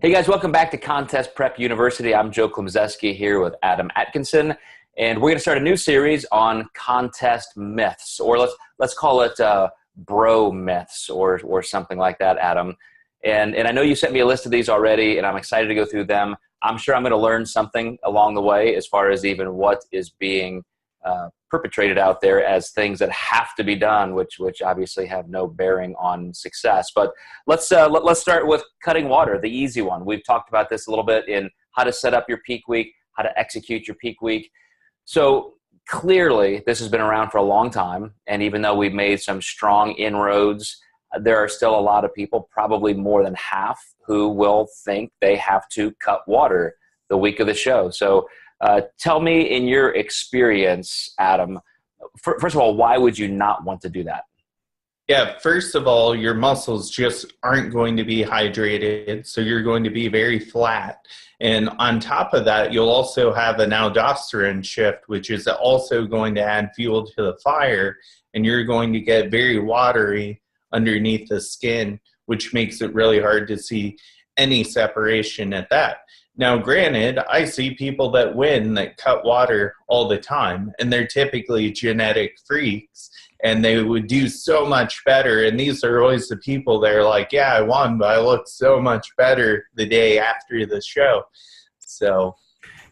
Hey guys, welcome back to Contest Prep University. I'm Joe Klemczewski here with Adam Atkinson, and we're going to start a new series on contest myths, or let's call it bro myths, or something like that, Adam. And I know you sent me a list of these already, and I'm excited to go through them. I'm sure I'm going to learn something along the way as far as even what is being perpetrated out there as things that have to be done, which obviously have no bearing on success. But let's start with cutting water, the easy one. We've talked about this a little bit in how to set up your peak week, how to execute your peak week. So clearly this has been around for a long time, and even though we've made some strong inroads, there are still a lot of people, probably more than half, who will think they have to cut water the week of the show. So tell me, in your experience, Adam, first of all, why would you not want to do that? Yeah, first of all, your muscles just aren't going to be hydrated, so you're going to be very flat. And on top of that, you'll also have an aldosterone shift, which is also going to add fuel to the fire, and you're going to get very watery underneath the skin, which makes it really hard to see any separation at that. Now, granted, I see people that win that cut water all the time, and they're typically genetic freaks, and they would do so much better. And these are always the people that are like, yeah, I won, but I looked so much better the day after the show. So,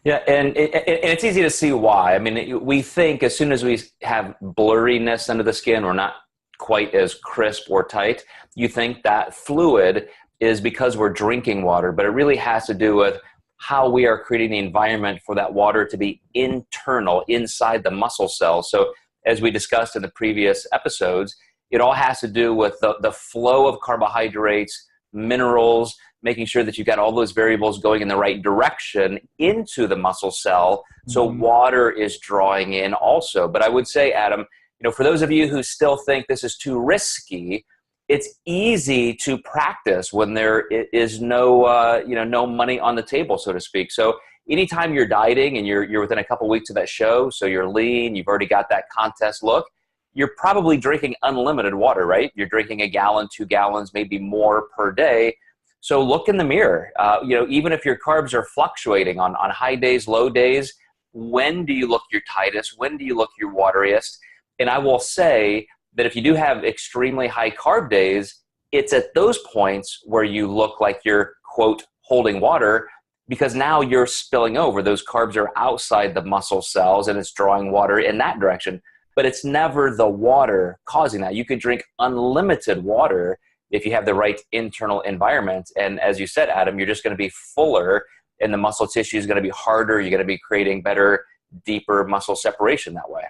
yeah, and it's easy to see why. I mean, we think as soon as we have blurriness under the skin, or not quite as crisp or tight, you think that fluid is because we're drinking water, but it really has to do with how we are creating the environment for that water to be internal, inside the muscle cells. So as we discussed in the previous episodes, it all has to do with the flow of carbohydrates, minerals, making sure that you've got all those variables going in the right direction into the muscle cell. So water is drawing in also. But I would say, Adam, for those of you who still think this is too risky, it's easy to practice when there is no, no money on the table, so to speak. So anytime you're dieting and you're within a couple weeks of that show, so you're lean, you've already got that contest look, you're probably drinking unlimited water, right? You're drinking 1 gallon, 2 gallons, maybe more per day. So look in the mirror. Even if your carbs are fluctuating on high days, low days, when do you look your tightest? When do you look your wateriest? And I will say that if you do have extremely high carb days, it's at those points where you look like you're, quote, holding water, because now you're spilling over. Those carbs are outside the muscle cells and it's drawing water in that direction. But it's never the water causing that. You could drink unlimited water if you have the right internal environment. And as you said, Adam, you're just going to be fuller, and the muscle tissue is going to be harder. You're going to be creating better, deeper muscle separation that way.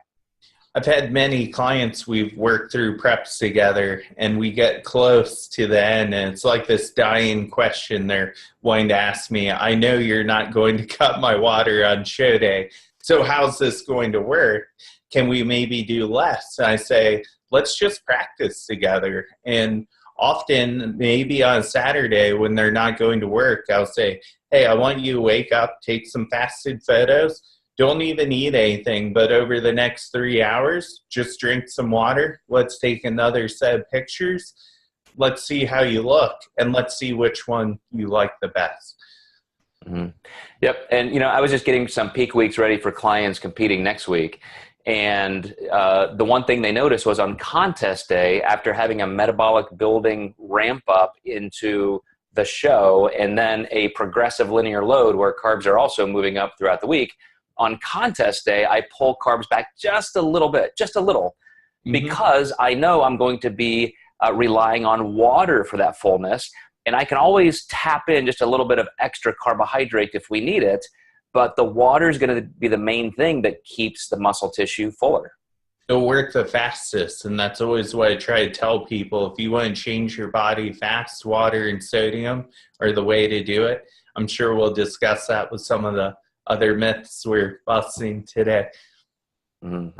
I've had many clients we've worked through preps together, and we get close to the end, and it's like this dying question they're wanting to ask me. I know you're not going to cut my water on show day, so how's this going to work? Can we maybe do less? And I say, let's just practice together. And often, maybe on Saturday when they're not going to work, I'll say, hey, I want you to wake up, take some fasted photos. Don't even eat anything, but over the next 3 hours, just drink some water. Let's take another set of pictures. Let's see how you look, and let's see which one you like the best. Mm-hmm. Yep. And, I was just getting some peak weeks ready for clients competing next week. And the one thing they noticed was on contest day, after having a metabolic building ramp up into the show, and then a progressive linear load where carbs are also moving up throughout the week, on contest day, I pull carbs back just a little bit, because I know I'm going to be relying on water for that fullness. And I can always tap in just a little bit of extra carbohydrate if we need it, but the water is going to be the main thing that keeps the muscle tissue fuller. It'll work the fastest, and that's always what I try to tell people. If you want to change your body fast, water and sodium are the way to do it. I'm sure we'll discuss that with some of the other myths we're busting today.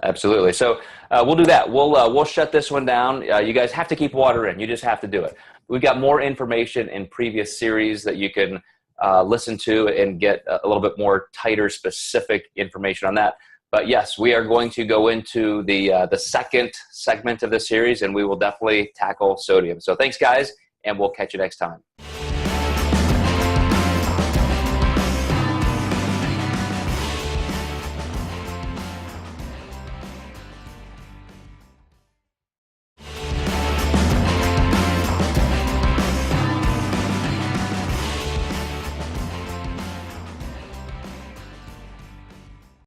Absolutely. So we'll do that. We'll shut this one down. You guys have to keep water in. You just have to do it. We've got more information in previous series that you can listen to and get a little bit more tighter, specific information on that. But yes, we are going to go into the second segment of the series, and we will definitely tackle sodium. So thanks, guys, and we'll catch you next time.